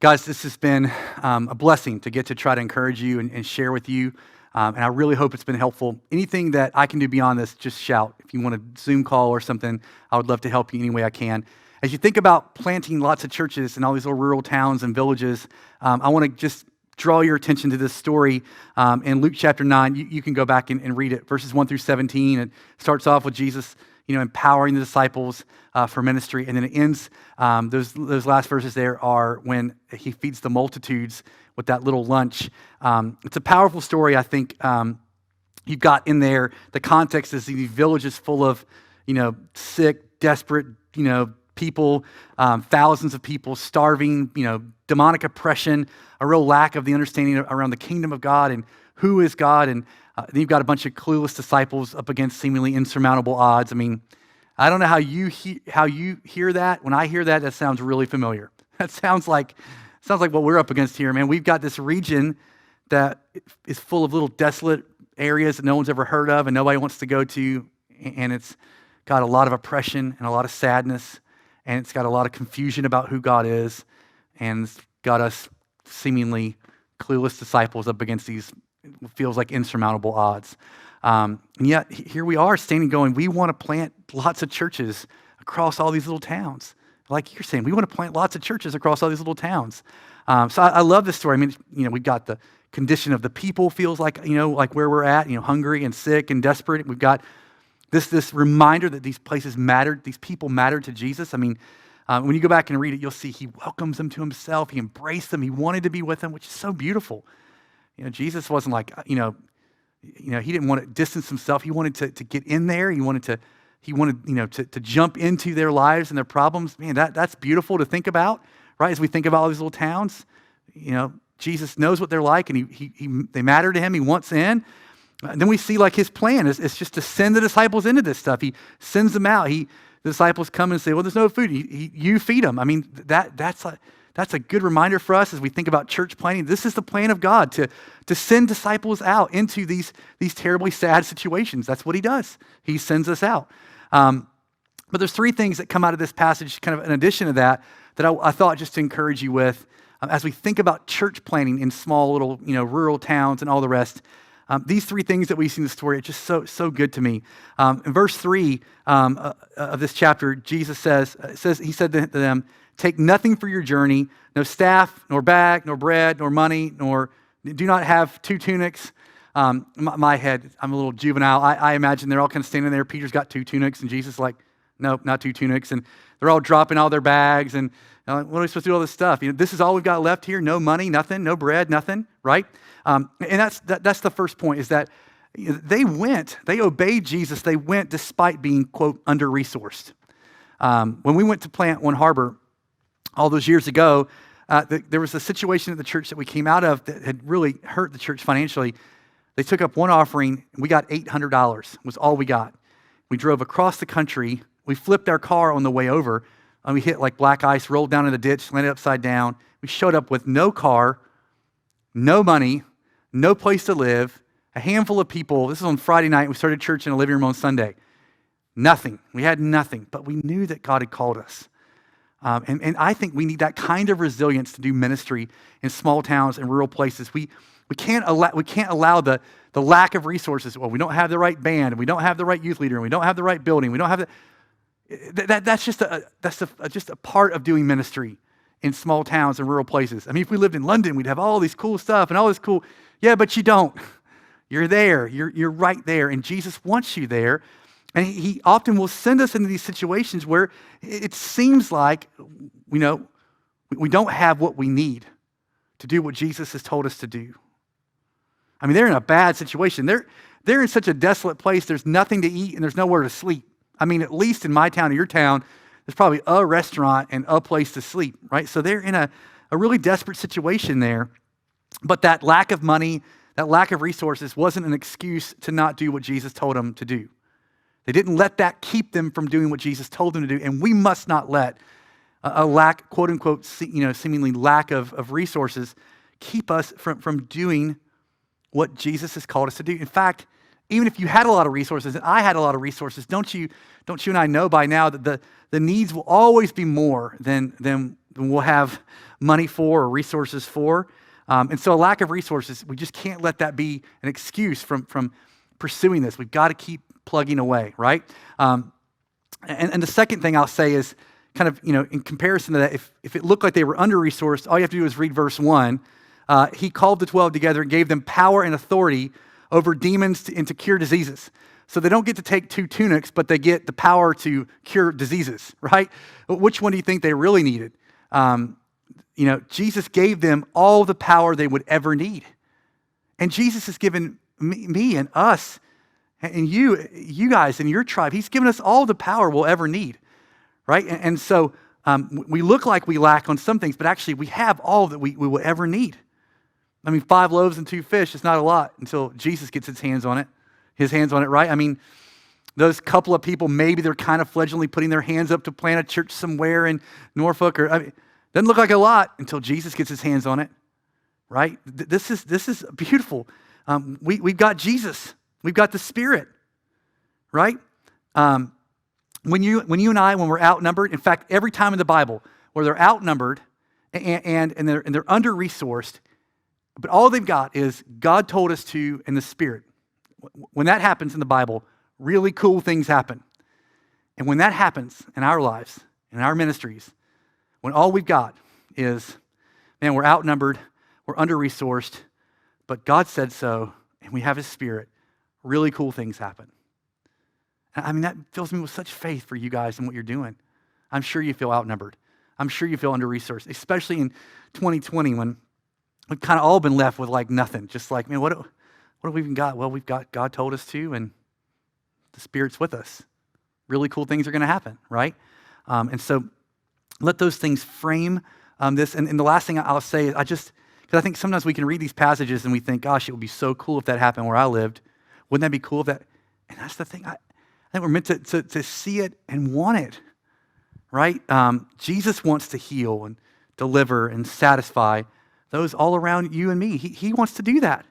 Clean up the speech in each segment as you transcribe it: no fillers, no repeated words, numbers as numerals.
Guys, this has been a blessing to get to try to encourage you and share with you. And I really hope it's been helpful. Anything that I can do beyond this, just shout. If you want a Zoom call or something, I would love to help you any way I can. As you think about planting lots of churches in all these little rural towns and villages, I want to just draw your attention to this story in Luke chapter 9. You can go back and read it, verses 1 through 17. It starts off with Jesus, empowering the disciples for ministry, and then it ends. Those last verses there are when he feeds the multitudes with that little lunch. It's a powerful story. I think you've got in there the context is these villages full of sick, desperate, people, thousands of people starving, demonic oppression, a real lack of the understanding around the kingdom of God and who is God. And then you've got a bunch of clueless disciples up against seemingly insurmountable odds. I mean, I don't know how you hear that. When I hear that, that sounds really familiar. That sounds like what we're up against here, man. We've got this region that is full of little desolate areas that no one's ever heard of and nobody wants to go to, and it's got a lot of oppression and a lot of sadness, and it's got a lot of confusion about who God is, and it's got us seemingly clueless disciples up against these, it feels like insurmountable odds. And yet, here we are standing going, we want to plant lots of churches across all these little towns. Like you're saying, we want to plant lots of churches across all these little towns. So I love this story. I mean, we've got the condition of the people feels like, like where we're at, hungry and sick and desperate. We've got this reminder that these places mattered, these people mattered to Jesus. I mean, when you go back and read it, you'll see he welcomes them to himself. He embraced them. He wanted to be with them, which is so beautiful. Jesus wasn't like, he didn't want to distance himself. He wanted to get in there. He wanted to jump into their lives and their problems. Man, that's beautiful to think about, right? As we think about all these little towns, Jesus knows what they're like, and they matter to him. He wants in. And then we see like his plan is just to send the disciples into this stuff. He sends them out. The disciples come and say, well, there's no food. You feed them. I mean, that's a good reminder for us as we think about church planting. This is the plan of God, to send disciples out into these terribly sad situations. That's what he does. He sends us out. But there's three things that come out of this passage, kind of in addition to that I thought just to encourage you with as we think about church planting in small little, rural towns and all the rest. These three things that we see in the story are just so good to me. In verse 3 of this chapter, Jesus he said to them, take nothing for your journey, no staff, nor bag, nor bread, nor money, nor do not have 2 tunics. My head, I'm a little juvenile. I imagine they're all kind of standing there. Peter's got 2 tunics, and Jesus is like, nope, not 2 tunics. And they're all dropping all their bags, and what are we supposed to do with all this stuff? This is all we've got left here. No money, nothing, no bread, nothing, right? And that's the first point, is that they obeyed Jesus. They went despite being, quote, under-resourced. When we went to plant One Harbor all those years ago, there was a situation at the church that we came out of that had really hurt the church financially. They took up one offering, and we got $800, was all we got. We drove across the country. We flipped our car on the way over, and we hit like black ice, rolled down in the ditch, landed upside down. We showed up with no car, no money, no place to live, a handful of people. This was on Friday night. We started church in a living room on Sunday. Nothing. We had nothing, but we knew that God had called us. And I think we need that kind of resilience to do ministry in small towns and rural places. We can't allow the lack of resources. Well, we don't have the right band, and we don't have the right youth leader, and we don't have the right building. We don't have that's just a part of doing ministry in small towns and rural places. I mean, if we lived in London, we'd have all these cool stuff and all this cool. Yeah, but you don't. You're there. You're right there, and Jesus wants you there. And he often will send us into these situations where it seems like, we don't have what we need to do what Jesus has told us to do. I mean, they're in a bad situation. They're in such a desolate place. There's nothing to eat and there's nowhere to sleep. I mean, at least in my town or your town, there's probably a restaurant and a place to sleep, right? So they're in a really desperate situation there. But that lack of money, that lack of resources wasn't an excuse to not do what Jesus told them to do. They didn't let that keep them from doing what Jesus told them to do, and we must not let a lack, quote unquote, seemingly lack of resources keep us from doing what Jesus has called us to do. In fact, even if you had a lot of resources, and I had a lot of resources, don't you and I know by now that the needs will always be more than than we'll have money for or resources for. And so a lack of resources, we just can't let that be an excuse from pursuing this. We've got to keep plugging away, right? And the second thing I'll say is kind of, in comparison to that, if it looked like they were under-resourced, all you have to do is read verse 1. He called the 12 together and gave them power and authority over demons and to cure diseases. So they don't get to take 2 tunics, but they get the power to cure diseases, right? Which one do you think they really needed? Jesus gave them all the power they would ever need. And Jesus has given me and us and you guys and your tribe, he's given us all the power we'll ever need, right? And so we look like we lack on some things, but actually we have all that we will ever need. 5 loaves and 2 fish is not a lot until Jesus gets his hands on it, right? Those couple of people, maybe they're kind of fledglingly putting their hands up to plant a church somewhere in Norfolk, doesn't look like a lot until Jesus gets his hands on it, right? This is beautiful. We've got Jesus. We've got the Spirit, right? When you and I, when we're outnumbered, in fact, every time in the Bible where they're outnumbered and they're under-resourced, but all they've got is God told us to and the Spirit. When that happens in the Bible, really cool things happen. And when that happens in our lives, in our ministries, when all we've got is, man, we're outnumbered, we're under-resourced, but God said so, and we have his Spirit, really cool things happen. That fills me with such faith for you guys and what you're doing. I'm sure you feel outnumbered. I'm sure you feel under-resourced, especially in 2020 when we've kind of all been left with like nothing. Just like, man, what have we even got? Well, we've got God told us to, and the Spirit's with us. Really cool things are going to happen, right? And so let those things frame this. And the last thing I'll say is because I think sometimes we can read these passages and we think, gosh, it would be so cool if that happened where I lived. Wouldn't that be cool if that? And that's the thing. I think we're meant to see it and want it, right? Jesus wants to heal and deliver and satisfy those all around you and me. He wants to do that.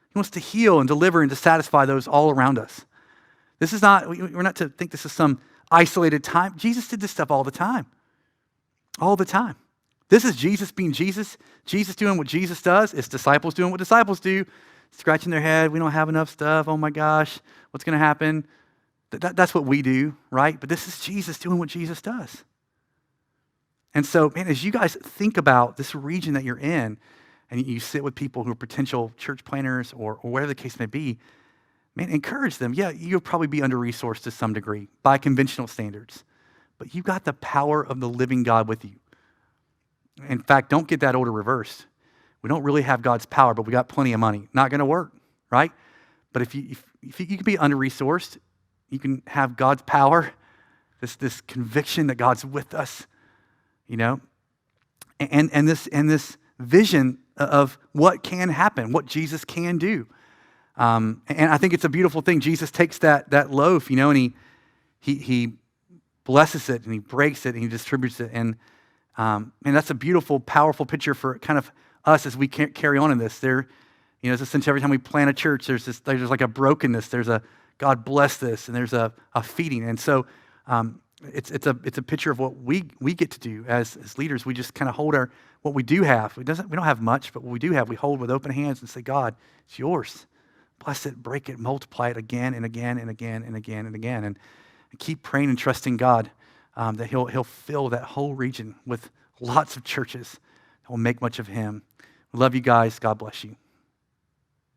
He wants to heal and deliver and to satisfy those all around us. This is not, we're not to think this is some isolated time. Jesus did this stuff all the time. All the time. This is Jesus being Jesus. Jesus doing what Jesus does. It's disciples doing what disciples do. Scratching their head. We don't have enough stuff. Oh my gosh. What's going to happen? That's what we do, right? But this is Jesus doing what Jesus does. And so, man, as you guys think about this region that you're in, and you sit with people who are potential church planners or whatever the case may be, man, encourage them. Yeah, you'll probably be under-resourced to some degree by conventional standards, but you've got the power of the living God with you. In fact, don't get that order reversed. We don't really have God's power, but we got plenty of money. Not going to work, right? But if you can be under-resourced, you can have God's power, this conviction that God's with us, and this vision of what can happen, what Jesus can do. And I think it's a beautiful thing. Jesus takes that loaf, and he blesses it and he breaks it and he distributes it. And that's a beautiful, powerful picture for kind of us as we carry on in this. It's essentially every time we plant a church, there's like a brokenness. There's a God bless this, and there's a feeding. And so it's a picture of what we get to do as leaders. We just kind of hold what we do have. We don't have much, but what we do have, we hold with open hands and say, God, it's yours. Bless it, break it, multiply it again and again and again and again and again. And keep praying and trusting God that he'll fill that whole region with lots of churches that will make much of him. We love you guys. God bless you.